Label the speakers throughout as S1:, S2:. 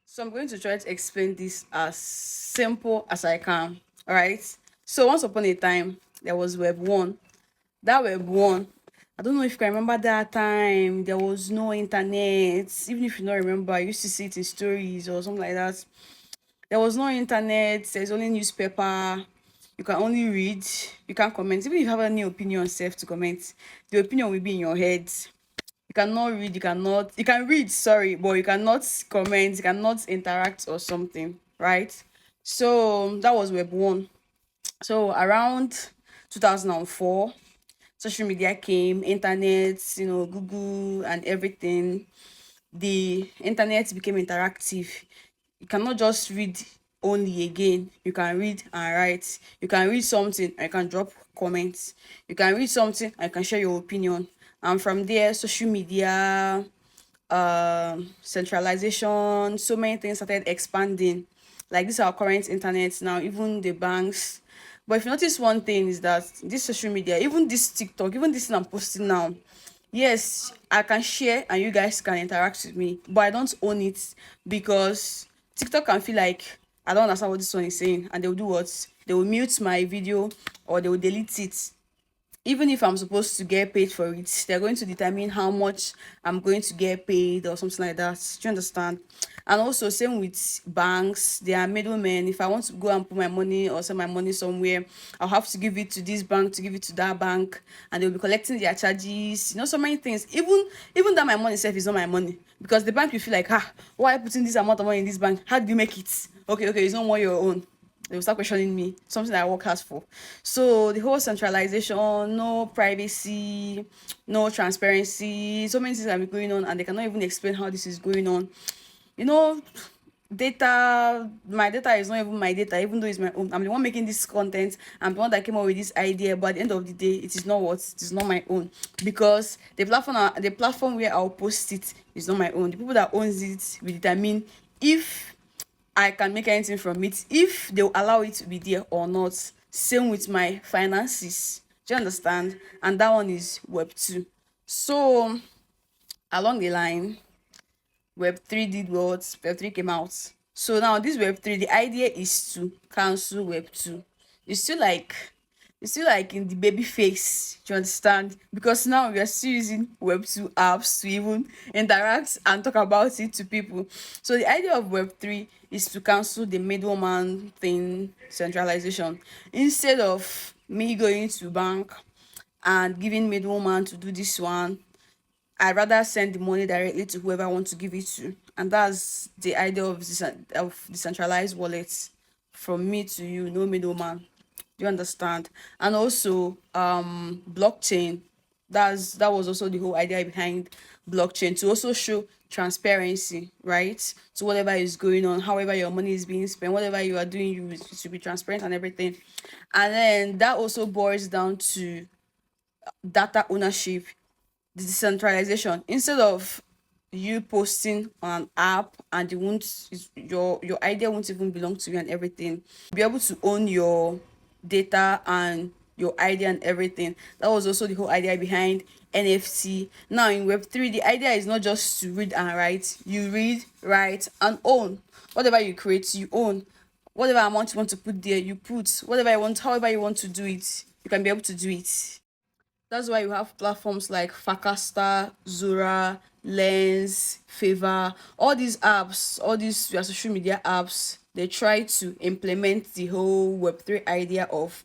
S1: So I'm going to try to explain this as simple as I can. All right. So once upon a time, there was Web 1. That Web 1, I don't know if you can remember that time. There was no internet. Even if you don't remember, I used to see it in stories or something like that. There was no internet. There's only newspaper. You can only read. You can't comment. Even if you have any opinion, self to comment, the opinion will be in your head. You cannot read, you can read, sorry, but you cannot comment, you cannot interact or something, right? So that was Web 1. So around 2004, social media came, internet, Google and everything. The internet became interactive. You cannot just read only again. You can read and write. You can read something and you can drop comments. You can read something and you can share your opinion. And from there, social media, centralization, so many things started expanding. Like this, our current internet now, even the banks. But if you notice one thing is that this social media, even this TikTok, even this thing I'm posting now, yes, I can share and you guys can interact with me, but I don't own it because TikTok can feel like I don't understand what this one is saying, and they will do what? They will mute my video or they will delete it. Even if I'm supposed to get paid for it, they're going to determine how much I'm going to get paid or something like that. Do you understand? And also, same with banks, they are middlemen. If I want to go and put my money or send my money somewhere, I'll have to give it to this bank to give it to that bank, and they'll be collecting their charges. So many things. Even that my money itself is not my money because the bank will feel like, why are you putting this amount of money in this bank? How did you make it? Okay, it's not more your own. They will start questioning me, something that I work hard for. So the whole centralization, no privacy, no transparency, so many things are going on, and they cannot even explain how this is going on. You know, data, my data is not even my data, even though it's my own. I'm the one making this content. I'm the one that came up with this idea, but at the end of the day, it is not what it is not my own because the platform where I'll post it is not my own. The people that owns it will determine if I can make anything from it, if they'll allow it to be there or not. Same with my finances. Do you understand? And that one is Web 2. So along the line, Web 3 did what? Web 3 came out. So now this Web 3, the idea is to cancel Web 2. It's still like it's still like in the baby phase. Do you understand? Because now we are still using Web 2 apps to even interact and talk about it to people. So the idea of Web 3 is to cancel the middleman thing, centralization. Instead of me going to bank and giving middleman to do this one, I rather send the money directly to whoever I want to give it to, and that's the idea of decentralized wallets, from me to you, no middleman. Do you understand? And also, blockchain. That was also the whole idea behind blockchain, to also show transparency, right? To whatever is going on, however your money is being spent, whatever you are doing, you should be transparent and everything. And then that also boils down to data ownership, the decentralization. Instead of you posting on an app and you won't your idea won't even belong to you and everything, be able to own your data and your idea and everything. That was also the whole idea behind NFT. Now in Web 3, the idea is not just to read and write. You read, write and own. Whatever you create, you own. Whatever amount you want to put there, you put. Whatever you want, however you want to do it, you can be able to do it. That's why you have platforms like Fakasta, Zora, Lens, Favor, all these apps, all these your social media apps. They try to implement the whole Web 3 idea of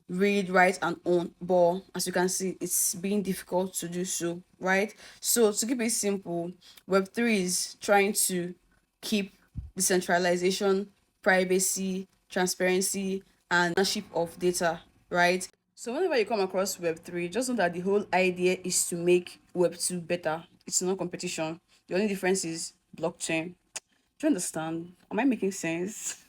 S1: read, write, and own. But as you can see, it's being difficult to do so, right? So to keep it simple, Web 3 is trying to keep decentralization, privacy, transparency, and ownership of data, right? So whenever you come across Web 3, just know that the whole idea is to make Web 2 better. It's not competition. The only difference is blockchain. Do you understand? Am I making sense?